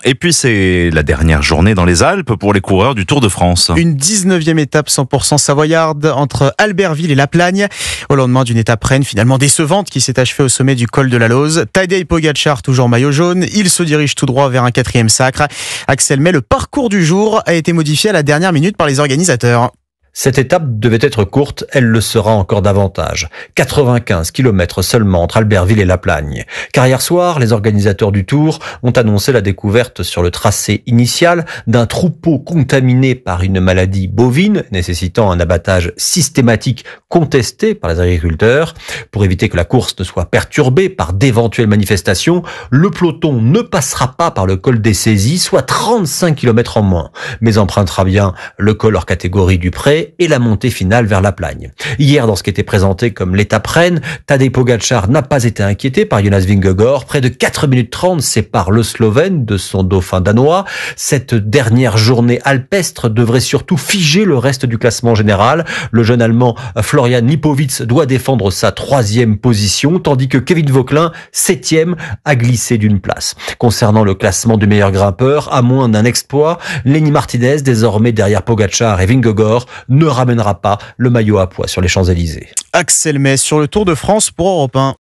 Et puis c'est la dernière journée dans les Alpes pour les coureurs du Tour de France. Une 19e étape 100% savoyarde entre Albertville et La Plagne. Au lendemain d'une étape reine finalement décevante qui s'est achevée au sommet du col de la Lauze. Tadej Pogačar, toujours maillot jaune, il se dirige tout droit vers un 4e sacre. Axel May, le parcours du jour a été modifié à la dernière minute par les organisateurs. Cette étape devait être courte, elle le sera encore davantage. 95 km seulement entre Albertville et La Plagne. Car hier soir, les organisateurs du Tour ont annoncé la découverte sur le tracé initial d'un troupeau contaminé par une maladie bovine, nécessitant un abattage systématique contesté par les agriculteurs. Pour éviter que la course ne soit perturbée par d'éventuelles manifestations, le peloton ne passera pas par le col des Saisies, soit 35 km en moins, mais empruntera bien le col hors catégorie du Pré et la montée finale vers La Plagne. Hier, dans ce qui était présenté comme l'étape reine, Tadej Pogačar n'a pas été inquiété par Jonas Vingegaard. Près de 4 minutes 30 sépare le Slovène de son dauphin danois. Cette dernière journée alpestre devrait surtout figer le reste du classement général. Le jeune Allemand Florian Lipowitz doit défendre sa 3e position, tandis que Kevin Vauquelin, 7e, a glissé d'une place. Concernant le classement du meilleur grimpeur, à moins d'un exploit, Lenny Martinez, désormais derrière Pogačar et Vingegaard, ne ramènera pas le maillot à pois sur les Champs-Élysées. Axel May sur le Tour de France pour Europe 1.